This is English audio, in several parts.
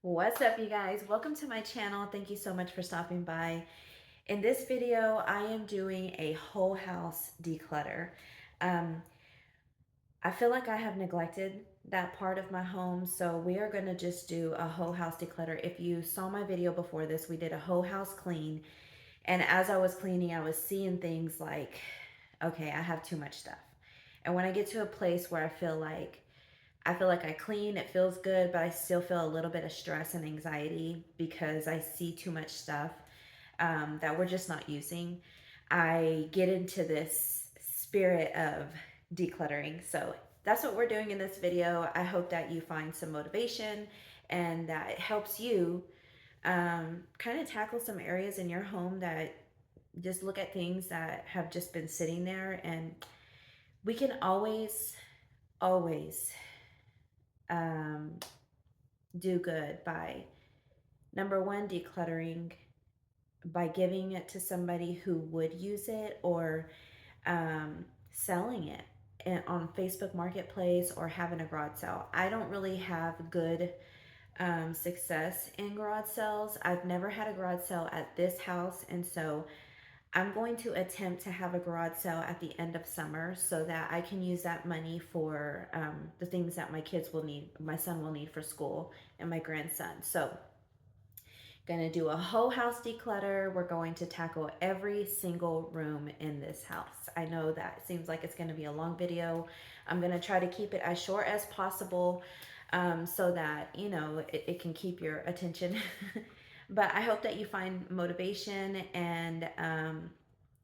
What's up, you guys? Welcome to my channel. Thank you so much for stopping by. In this video, I am doing a whole house declutter. Um, I feel like I have neglected that part of my home, so we are going to just do a whole house declutter. If you saw my video before this, we did a whole house clean, and as I was cleaning, I was seeing things like, okay, I have too much stuff. And when I get to a place where I feel like I clean, it feels good, but I still feel a little bit of stress and anxiety because I see too much stuff that we're just not using. I get into this spirit of decluttering. So that's what we're doing in this video. I hope that you find some motivation and that it helps you kind of tackle some areas in your home that just look at things that have just been sitting there. And we can always um, do good by number one, decluttering, by giving it to somebody who would use it, or selling it on Facebook Marketplace, or having a garage sale. I don't really have good success in garage sales. I've never had a garage sale at this house, and so I'm going to attempt to have a garage sale at the end of summer so that I can use that money for the things that my kids will need, my son will need for school, and my grandson. So, going to do a whole house declutter. We're going to tackle every single room in this house. I know that seems like it's going to be a long video. I'm going to try to keep it as short as possible so that, it can keep your attention. But I hope that you find motivation and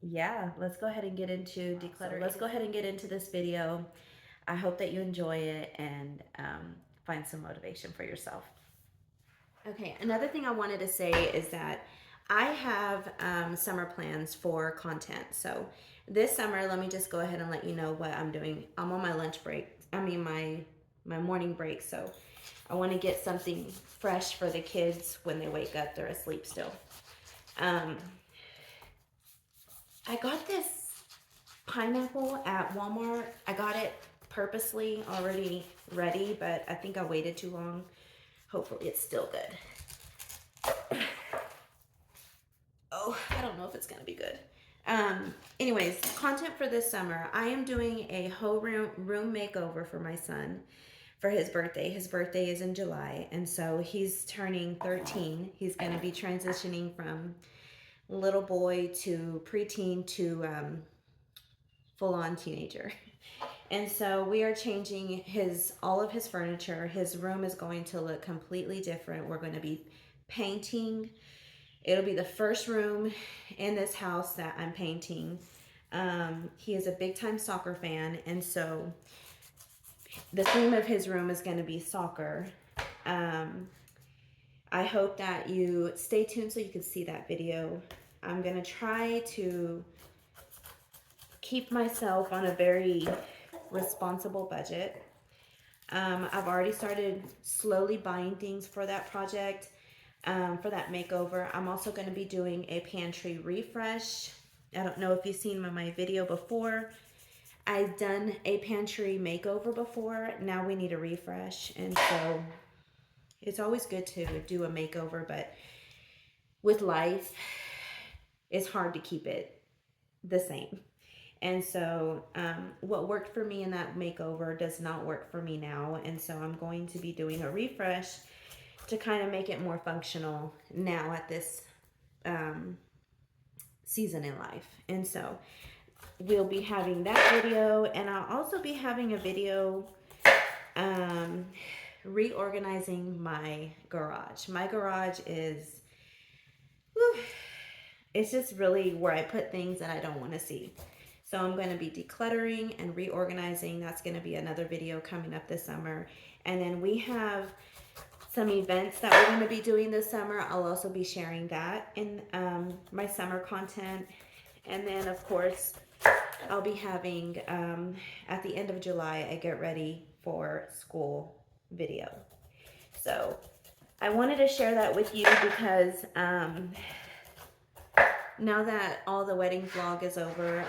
yeah, let's go ahead and get into declutter. So let's go ahead and get into this video. I hope that you enjoy it and find some motivation for yourself. Okay, another thing I wanted to say is that I have summer plans for content. So this summer, let me just go ahead and let you know what I'm doing. I'm on my lunch break. I mean my morning break. So I want to get something fresh for the kids when they wake up. They're asleep still. I got this pineapple at Walmart. I got it purposely already ready, but I think I waited too long. Hopefully it's still good. Oh, I don't know if it's gonna be good. Anyways, content for this summer. I am doing a whole room makeover for my son for his birthday. His birthday is in July, and so he's turning 13. He's gonna be transitioning from little boy to preteen to full-on teenager. And so we are changing all of his furniture. His room is going to look completely different. We're going to be painting. It'll be the first room in this house that I'm painting. He is a big-time soccer fan, and so the theme of his room is going to be soccer. I hope that you stay tuned so you can see that video. I'm going to try to keep myself on a very responsible budget. I've already started slowly buying things for that project, for that makeover. I'm also going to be doing a pantry refresh. I don't know if you've seen my video before. I've done a pantry makeover before. Now we need a refresh. And so it's always good to do a makeover, but with life, it's hard to keep it the same. And so what worked for me in that makeover does not work for me now. And so I'm going to be doing a refresh to kind of make it more functional now at this season in life. And so we'll be having that video, and I'll also be having a video reorganizing my garage. My garage is, whew, it's just really where I put things that I don't want to see. So I'm going to be decluttering and reorganizing. That's going to be another video coming up this summer. And then we have some events that we're going to be doing this summer. I'll also be sharing that in my summer content. And then, of course, I'll be having, at the end of July, a get ready for school video. So I wanted to share that with you because now that all the wedding vlog is over,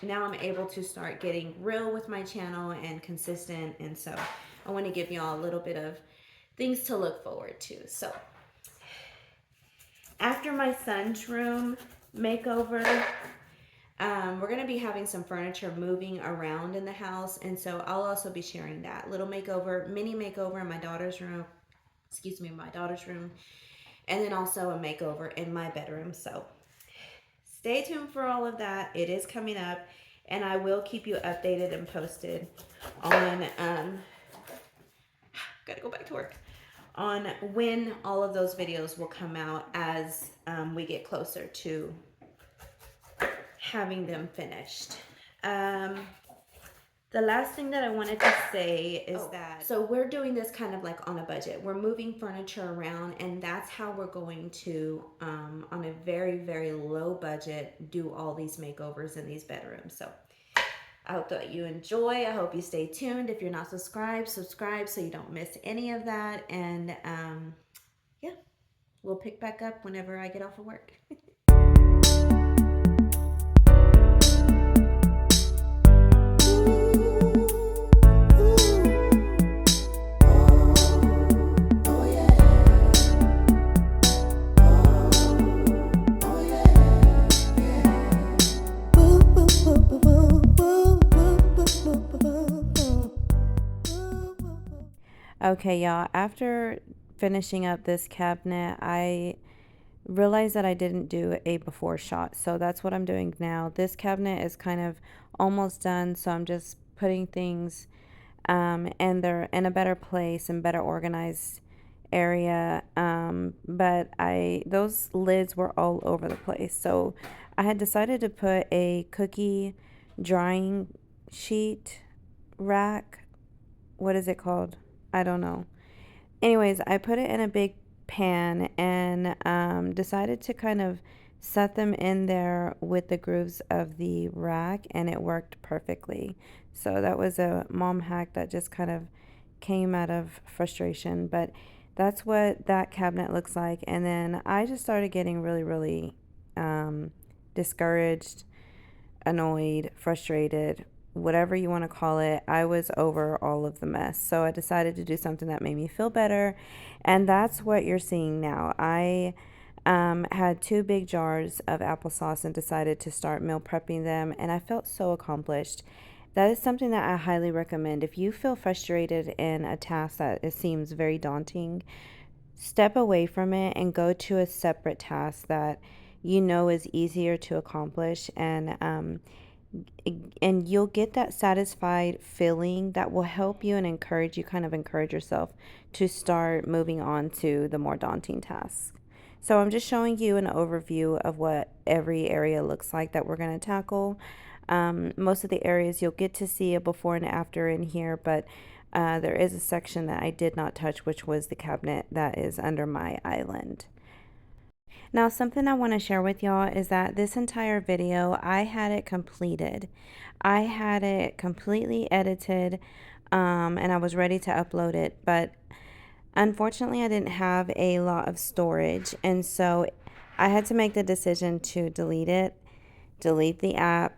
now I'm able to start getting real with my channel and consistent. And so I want to give y'all a little bit of things to look forward to. So after my son's room makeover, we're going to be having some furniture moving around in the house, and so I'll also be sharing that little makeover, mini makeover in my daughter's room, and then also a makeover in my bedroom. So stay tuned for all of that. It is coming up, and I will keep you updated and posted on gotta go back to work, on when all of those videos will come out as we get closer to having them finished. The last thing that I wanted to say is that, so we're doing this kind of like on a budget. We're moving furniture around, and that's how we're going to, on a very, very low budget, do all these makeovers in these bedrooms. So I hope that you enjoy. I hope you stay tuned. If you're not subscribed, subscribe so you don't miss any of that. And yeah, we'll pick back up whenever I get off of work. Okay, y'all, after finishing up this cabinet, I realized that I didn't do a before shot. So that's what I'm doing now. This cabinet is kind of almost done, so I'm just putting things and they're in a better place and better organized area. But those lids were all over the place. So I had decided to put a cookie drying sheet rack. What is it called? I don't know. Anyways, I put it in a big pan and decided to kind of set them in there with the grooves of the rack, and it worked perfectly. So that was a mom hack that just kind of came out of frustration, but that's what that cabinet looks like. And then I just started getting really, really discouraged, annoyed, frustrated, whatever you want to call it. I was over all of the mess. So I decided to do something that made me feel better. And that's what you're seeing now. I had 2 big jars of applesauce and decided to start meal prepping them. And I felt so accomplished. That is something that I highly recommend. If you feel frustrated in a task that it seems very daunting, step away from it and go to a separate task that you know is easier to accomplish, and you'll get that satisfied feeling that will help you and encourage yourself to start moving on to the more daunting tasks. So I'm just showing you an overview of what every area looks like that we're going to tackle. Most of the areas you'll get to see a before and after in here, but there is a section that I did not touch, which was the cabinet that is under my island. Now, something I want to share with y'all is that this entire video, I had it completed. I had it completely edited, and I was ready to upload it, but unfortunately, I didn't have a lot of storage, and so I had to make the decision to delete it, delete the app,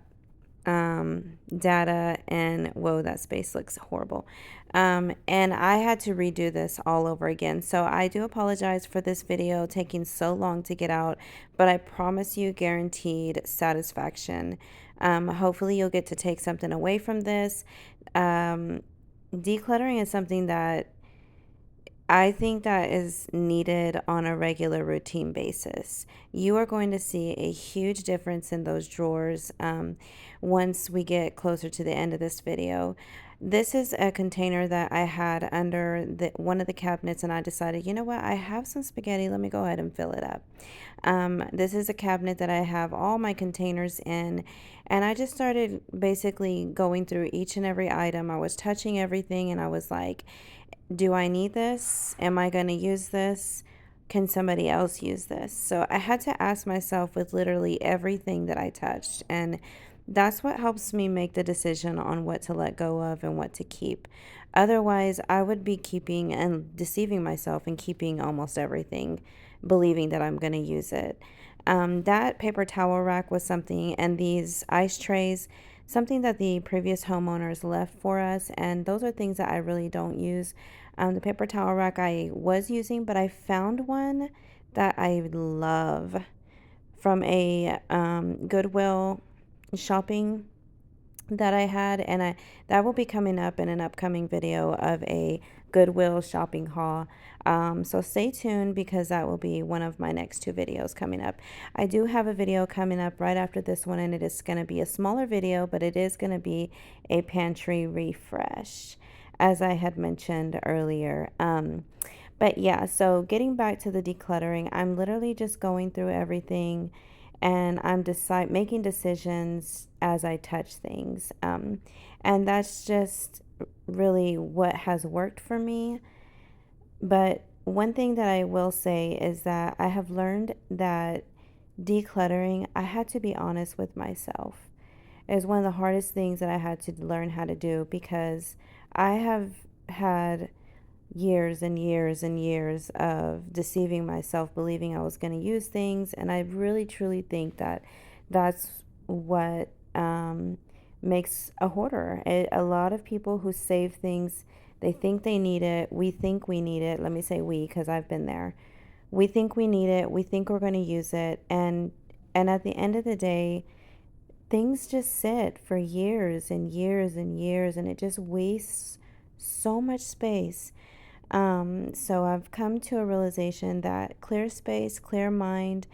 data, and whoa, that space looks horrible. And I had to redo this all over again. So I do apologize for this video taking so long to get out, but I promise you guaranteed satisfaction. Hopefully you'll get to take something away from this. Decluttering is something that I think that is needed on a regular routine basis. You are going to see a huge difference in those drawers once we get closer to the end of this video. This is a container that I had under one of the cabinets, and I decided, you know what, I have some spaghetti, let me go ahead and fill it up. This is a cabinet that I have all my containers in, and I just started basically going through each and every item. I was touching everything, and I was like, do I need this? Am I going to use this? Can somebody else use this? So I had to ask myself with literally everything that I touched. And that's what helps me make the decision on what to let go of and what to keep. Otherwise, I would be keeping and deceiving myself and keeping almost everything, believing that I'm going to use it. That paper towel rack was something, and these ice trays. something that the previous homeowners left for us, and those are things that I really don't use. The paper towel rack I was using, but I found one that I love from a Goodwill shopping that I had, and that will be coming up in an upcoming video of a Goodwill shopping haul. So stay tuned because that will be one of my next two videos coming up. I do have a video coming up right after this one, and it is going to be a smaller video, but it is going to be a pantry refresh, as I had mentioned earlier. But yeah, so getting back to the decluttering, I'm literally just going through everything and I'm making decisions as I touch things. And that's just really what has worked for me. But one thing that I will say is that I have learned that decluttering, I had to be honest with myself. It was one of the hardest things that I had to learn how to do because I have had years and years and years of deceiving myself, believing I was going to use things. And I really truly think that that's what makes a hoarder. A lot of people who save things, they think they need it. We think we need it. Let me say we, because I've been there. We think we need it. We think we're going to use it. And at the end of the day, things just sit for years and years and years, and it just wastes so much space. So I've come to a realization that clear space, clear mind,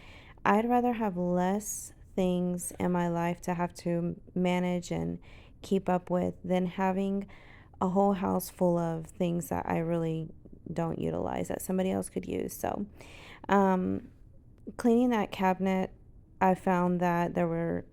I'd rather have less things in my life to have to manage and keep up with than having a whole house full of things that I really don't utilize that somebody else could use. So, um, cleaning that cabinet, I found that there were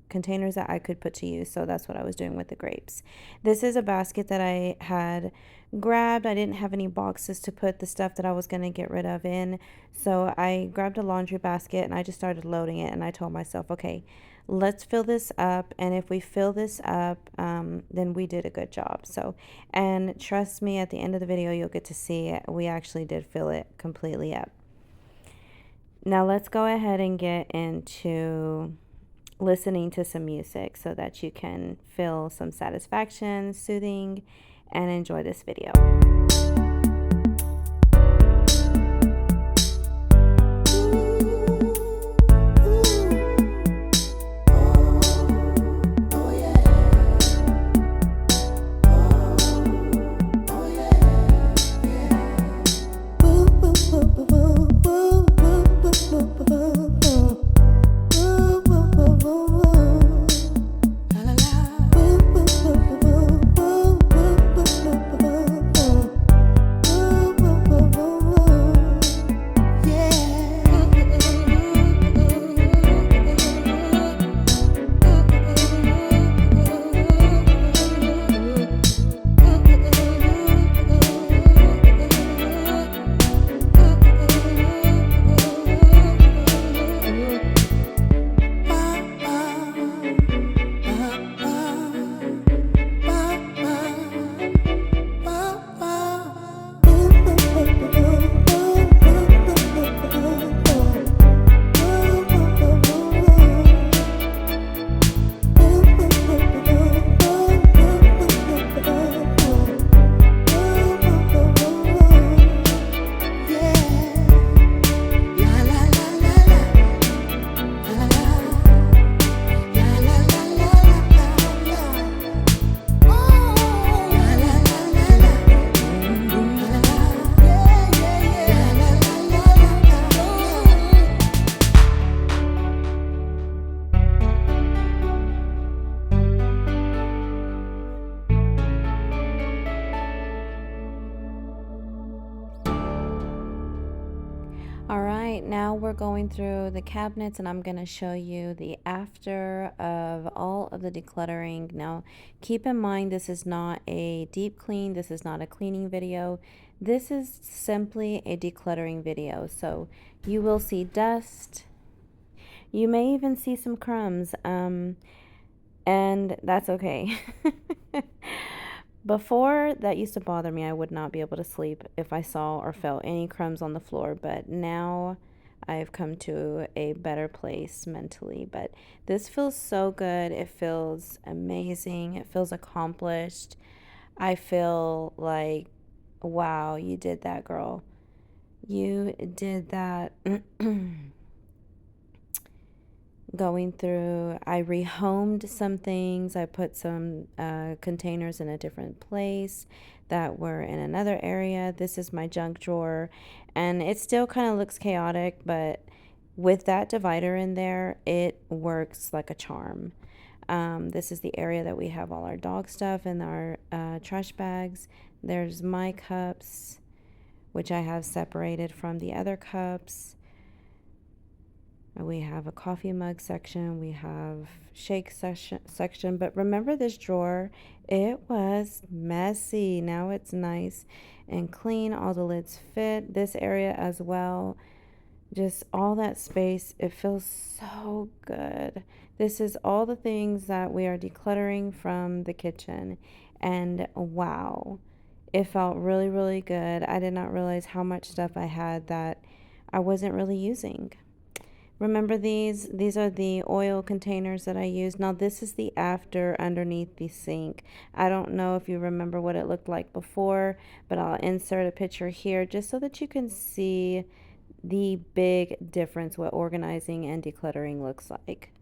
containers that I could put to use. So that's what I was doing with the grapes. This is a basket that I had grabbed. I didn't have any boxes to put the stuff that I was going to get rid of in. So I grabbed a laundry basket and I just started loading it. And I told myself, okay, let's fill this up. And if we fill this up, then we did a good job. So, and trust me, at the end of the video, you'll get to see it. We actually did fill it completely up. Now let's go ahead and get into listening to some music so that you can feel some satisfaction, soothing, and enjoy this video. All right, now we're going through the cabinets and I'm going to show you the after of all of the decluttering. Now, keep in mind this is not a deep clean, this is not a cleaning video. This is simply a decluttering video. So you will see dust. You may even see some crumbs, and that's okay. Before, that used to bother me. I would not be able to sleep if I saw or felt any crumbs on the floor, but now I've come to a better place mentally. But this feels so good. It feels amazing. It feels accomplished. I feel like, wow, you did that, girl. You did that. Going through, I rehomed some things. I put some containers in a different place that were in another area. This is my junk drawer, and it still kind of looks chaotic, but with that divider in there, it works like a charm. This is the area that we have all our dog stuff and our trash bags. There's my cups, which I have separated from the other cups. We have a coffee mug section. We have shake section. But remember this drawer? It was messy. Now it's nice and clean. All the lids fit. This area as well. Just all that space. It feels so good. This is all the things that we are decluttering from the kitchen. And wow, it felt really, really good. I did not realize how much stuff I had that I wasn't really using. Remember these? These are the oil containers that I use. Now this is the after underneath the sink. I don't know if you remember what it looked like before, but I'll insert a picture here just so that you can see the big difference what organizing and decluttering looks like.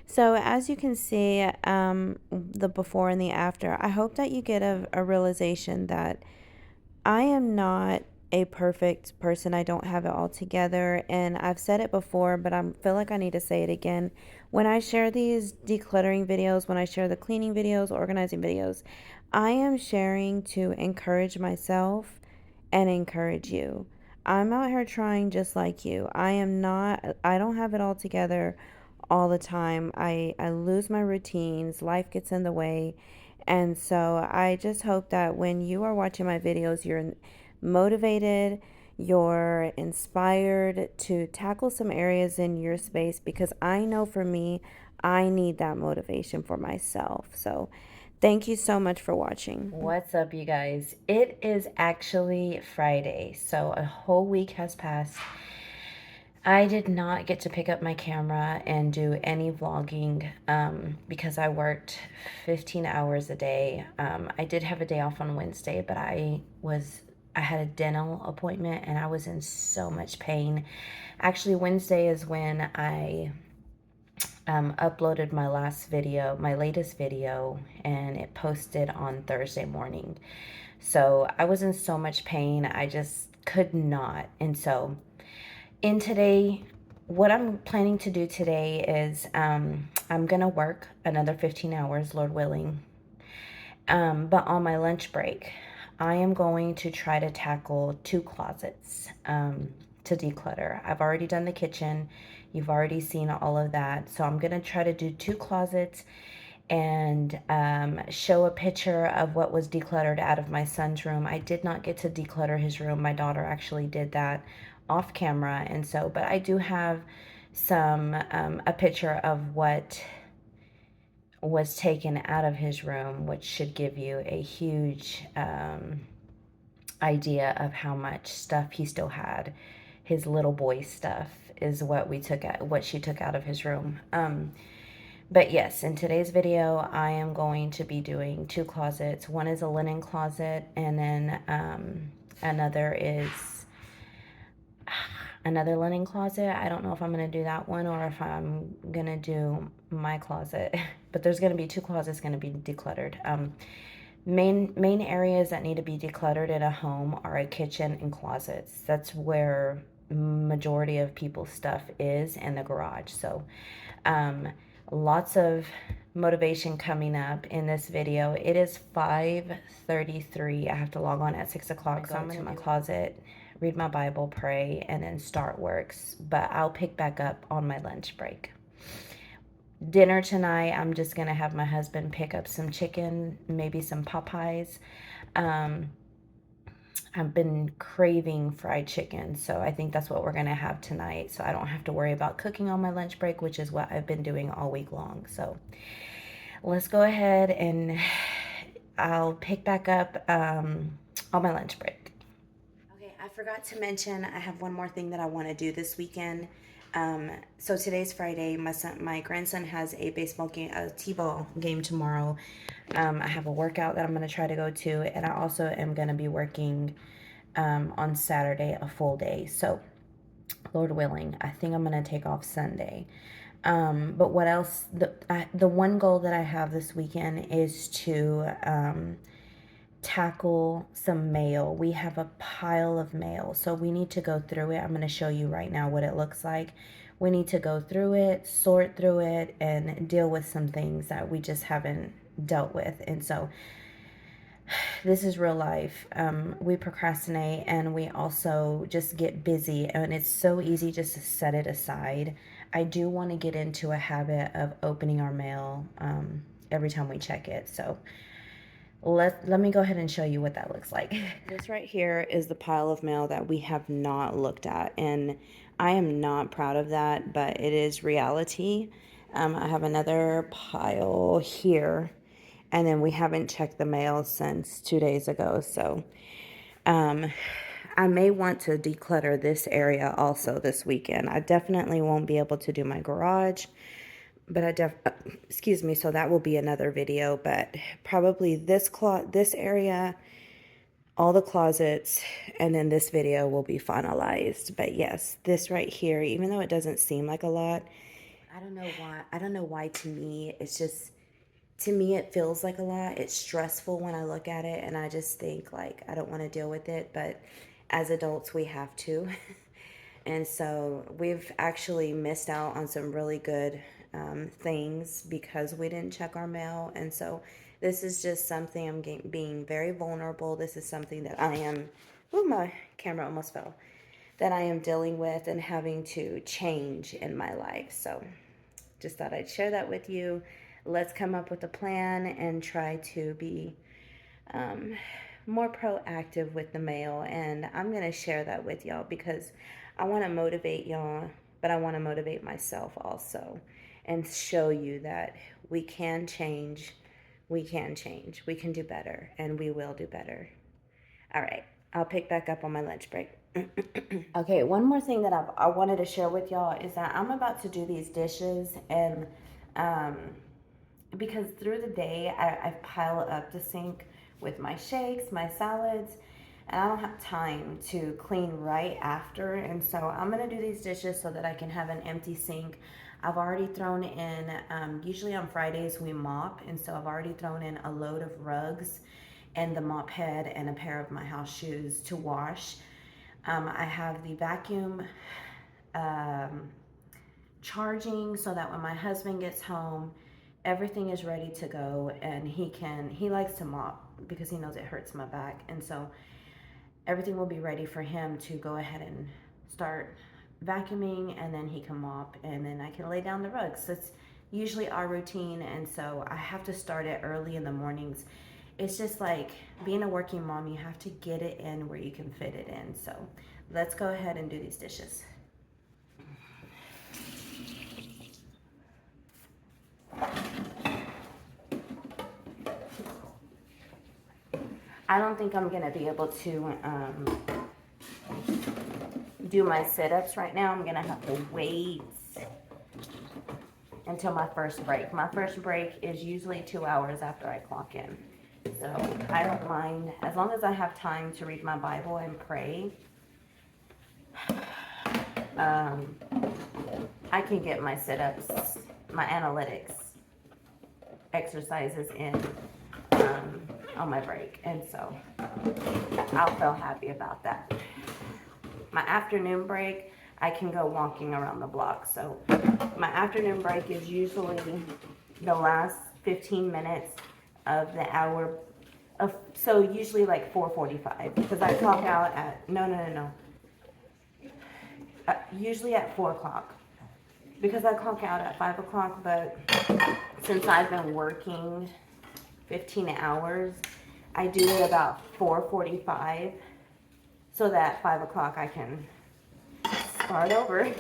So as you can see, the before and the after, I hope that you get a realization that I am not a perfect person. I don't have it all together. And I've said it before, but I feel like I need to say it again. When I share these decluttering videos, when I share the cleaning videos, organizing videos, I am sharing to encourage myself and encourage you. I'm out here trying just like you. I don't have it all together all the time. I lose my routines, life gets in the way. And so I just hope that when you are watching my videos, you're motivated, you're inspired to tackle some areas in your space because I know for me, I need that motivation for myself. So thank you so much for watching. What's up, you guys? It is actually Friday, so a whole week has passed. I did not get to pick up my camera and do any vlogging because I worked 15 hours a day. I did have a day off on Wednesday, but I had a dental appointment and I was in so much pain. Actually, Wednesday is when I uploaded my latest video, and it posted on Thursday morning. So I was in so much pain, I just could not. And so what I'm planning to do today is I'm gonna work another 15 hours, Lord willing. But on my lunch break, I am going to try to tackle 2 closets to declutter. I've already done the kitchen. You've already seen all of that. So I'm gonna try to do 2 closets and show a picture of what was decluttered out of my son's room. I did not get to declutter his room. My daughter actually did that off camera. And so, but I do have a picture of what was taken out of his room, which should give you a huge idea of how much stuff he still had. His little boy stuff is what she took out of his room. But yes, in today's video, I am going to be doing 2 closets. One is a linen closet, and then another is another linen closet. I don't know if I'm going to do that one or if I'm going to do my closet. But there's going to be 2 closets going to be decluttered. Main areas that need to be decluttered in a home are a kitchen and closets. That's where majority of people's stuff is, and the garage. So lots of motivation coming up in this video. It is 5:33. I have to log on at 6 o'clock, so I'm in my closet, read my Bible, pray, and then start works. But I'll pick back up on my lunch break. Dinner tonight, I'm just gonna have my husband pick up some chicken, maybe some Popeyes. I've been craving fried chicken, so I think that's what we're gonna have tonight, so I don't have to worry about cooking on my lunch break, which is what I've been doing all week long. So let's go ahead and I'll pick back up on my lunch break. Okay, I forgot to mention, I have one more thing that I want to do this weekend. So today's Friday. My grandson has a baseball game, a t-ball game tomorrow. I have a workout that I'm going to try to go to, and I also am going to be working on Saturday a full day. So, Lord willing, I think I'm going to take off Sunday. But what else? The one goal that I have this weekend is to tackle some mail. We have a pile of mail, so we need to go through it. I'm going to show you right now what it looks like. We need to go through it, sort through it, and deal with some things that we just haven't dealt with. And so this is real life. We procrastinate, and we also just get busy, and it's so easy just to set it aside. I do want to get into a habit of opening our mail every time we check it. So let me go ahead and show you what that looks like. This right here is the pile of mail that we have not looked at, and I am not proud of that, but it is reality. I have another pile here, and then we haven't checked the mail since 2 days ago. So I may want to declutter this area also this weekend. I definitely won't be able to do my garage, but excuse me, so that will be another video. But probably this area, all the closets, and then this video will be finalized. But yes, this right here, even though it doesn't seem like a lot, I don't know why to me it feels like a lot. It's stressful when I look at it, and I just think like I don't want to deal with it, but as adults we have to. And so we've actually missed out on some really good things because we didn't check our mail. And so this is just something being very vulnerable. This is something that I am, oh, my camera almost fell, that I am dealing with and having to change in my life. So just thought I'd share that with you. Let's come up with a plan and try to be more proactive with the mail. And I'm going to share that with y'all because I want to motivate y'all, but I want to motivate myself also and show you that we can change. We can change. We can do better, and we will do better. All right. I'll pick back up on my lunch break. Okay, one more thing that I wanted to share with y'all is that I'm about to do these dishes, and because through the day I pile up the sink with my shakes, my salads, and I don't have time to clean right after. And so I'm gonna do these dishes so that I can have an empty sink. I've already thrown in, usually on Fridays we mop, and so I've already thrown in a load of rugs and the mop head and a pair of my house shoes to wash. I have the vacuum charging so that when my husband gets home, everything is ready to go, and he likes to mop because he knows it hurts my back. And so everything will be ready for him to go ahead and start vacuuming, and then he can mop, and then I can lay down the rugs. That's usually our routine, and so I have to start it early in the mornings. It's just like being a working mom, you have to get it in where you can fit it in. So let's go ahead and do these dishes. I don't think I'm gonna be able to do my sit-ups right now. I'm gonna have to wait until my first break. My first break is usually 2 hours after I clock in. So I don't mind, as long as I have time to read my Bible and pray, I can get my sit-ups, my analytics exercises in on my break. And so I'll feel happy about that. My afternoon break, I can go walking around the block. So my afternoon break is usually the last 15 minutes of the hour of, so usually like 4:45, because I clock out at, no. Usually at 4 o'clock, because I clock out at 5 o'clock, but since I've been working 15 hours, I do it about 4:45, so that 5 o'clock I can start over.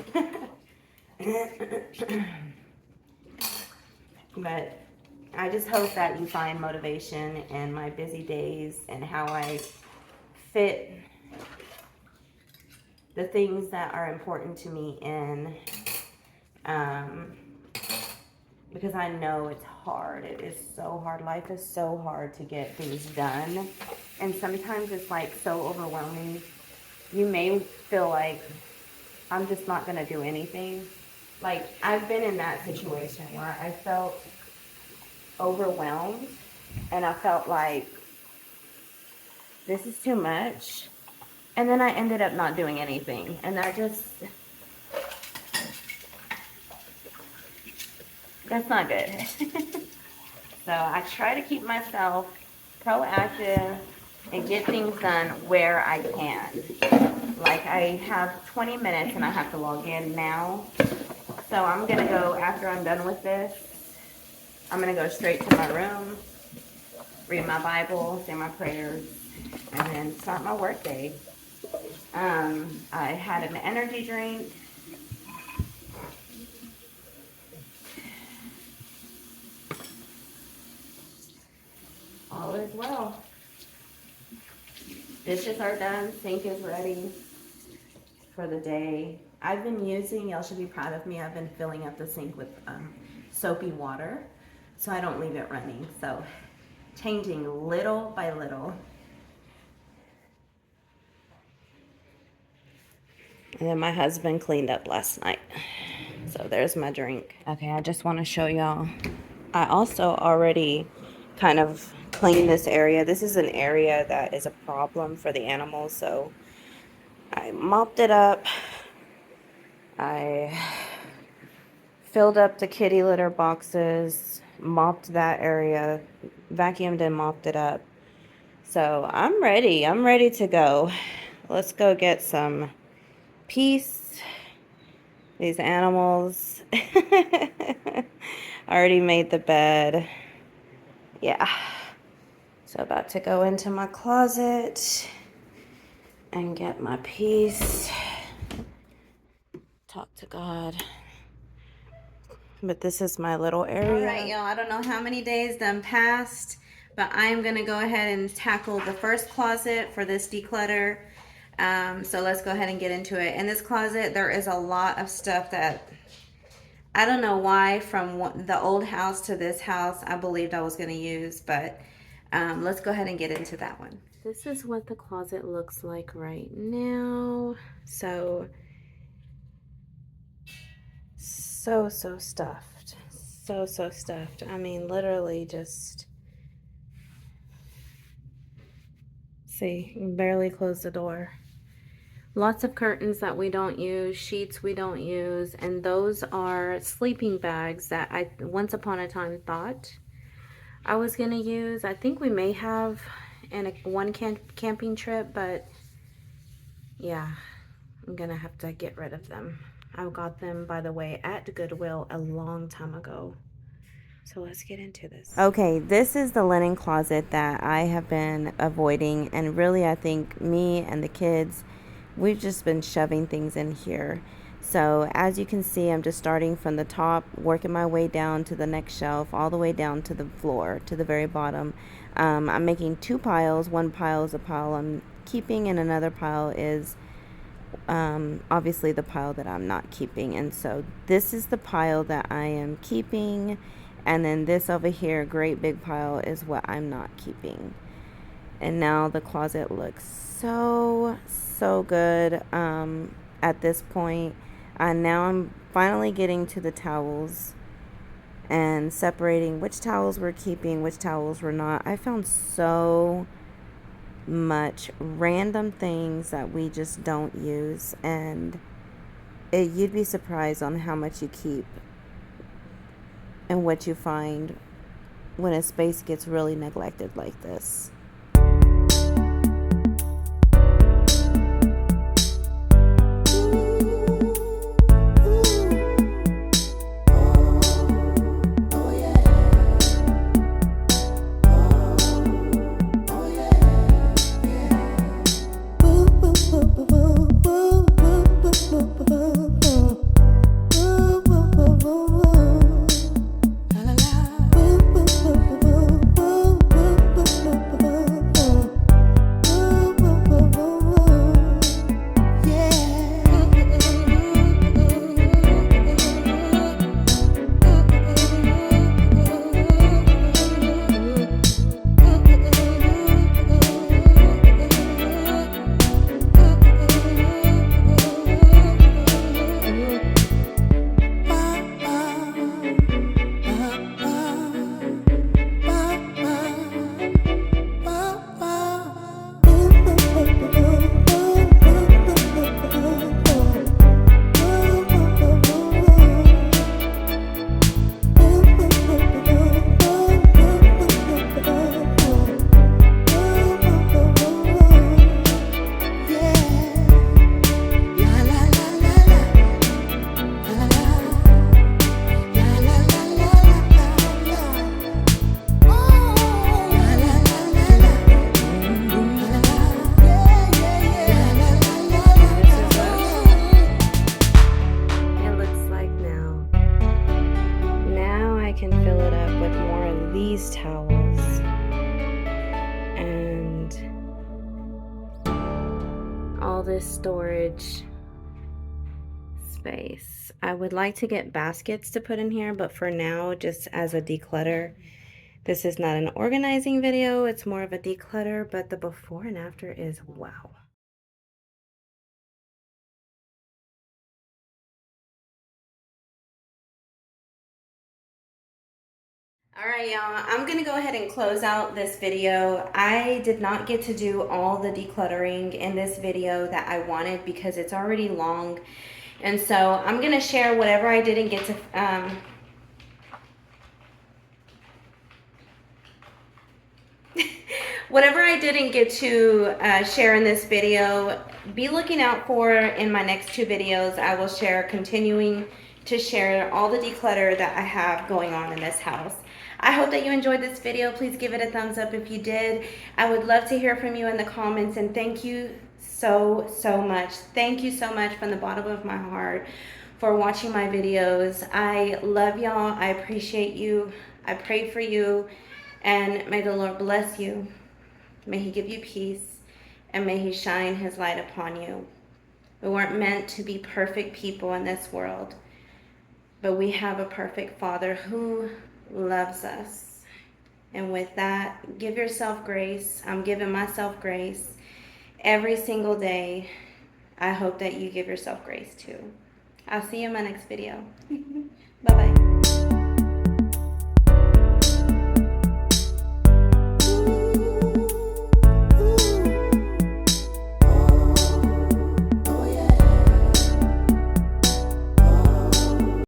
But I just hope that you find motivation in my busy days and how I fit the things that are important to me in, because I know it's hard. It is so hard. Life is so hard to get things done. And sometimes it's like so overwhelming. You may feel like I'm just not going to do anything. Like, I've been in that situation where I felt overwhelmed and I felt like this is too much. And then I ended up not doing anything. And that's not good. So I try to keep myself proactive and get things done where I can. Like, I have 20 minutes and I have to log in now. So I'm going to go, after I'm done with this, I'm going to go straight to my room, read my Bible, say my prayers, and then start my work day. I had an energy drink. All is well. Dishes are done. Sink is ready for the day. I've been using, y'all should be proud of me, I've been filling up the sink with soapy water so I don't leave it running. So changing little by little. And then my husband cleaned up last night. So there's my drink. Okay, I just want to show y'all. I also already kind of cleaned this area. This is an area that is a problem for the animals. So I mopped it up. I filled up the kitty litter boxes, mopped that area, vacuumed and mopped it up. So I'm ready. I'm ready to go. Let's go get some peace. These animals. I already made the bed. Yeah. So about to go into my closet and get my peace. Talk to God. But this is my little area. All right, y'all. I don't know how many days done passed, but I'm going to go ahead and tackle the first closet for this declutter. So let's go ahead and get into it. In this closet, there is a lot of stuff that I don't know why from the old house to this house I believed I was going to use, but let's go ahead and get into that one. This is what the closet looks like right now. So stuffed. So stuffed. I mean, literally just, see, barely close the door. Lots of curtains that we don't use, sheets we don't use, and those are sleeping bags that I once upon a time thought I was gonna use. I think we may have in one camping trip, but yeah, I'm gonna have to get rid of them. I got them, by the way, at Goodwill a long time ago. So let's get into this. Okay, this is the linen closet that I have been avoiding, and really I think me and the kids, we've just been shoving things in here. So as you can see, I'm just starting from the top, working my way down to the next shelf, all the way down to the floor, to the very bottom. I'm making two piles. One pile is a pile I'm keeping, and another pile is obviously the pile that I'm not keeping. And so this is the pile that I am keeping, and then this over here, great big pile, is what I'm not keeping. And now the closet looks so good at this point. Now I'm finally getting to the towels and separating which towels we're keeping, which towels we're not. I found so much random things that we just don't use, and you'd be surprised on how much you keep and what you find when a space gets really neglected like this. storage space. I would like to get baskets to put in here, but for now, just as a declutter. This is not an organizing video, it's more of a declutter, but the before and after is wow. All right, y'all, I'm gonna go ahead and close out this video. I did not get to do all the decluttering in this video that I wanted because it's already long. And so I'm gonna share whatever I didn't get to, whatever I didn't get to share in this video, be looking out for in my next two videos. I will share, continuing to share all the declutter that I have going on in this house. I hope that you enjoyed this video. Please give it a thumbs up if you did. I would love to hear from you in the comments, and thank you so much. Thank you so much from the bottom of my heart for watching my videos. I love y'all. I appreciate you. I pray for you, and may the Lord bless you. May he give you peace, and may he shine his light upon you. We weren't meant to be perfect people in this world, but we have a perfect Father who loves us. And with that, give yourself grace. I'm giving myself grace every single day. I hope that you give yourself grace too. I'll see you in my next video. Bye-bye.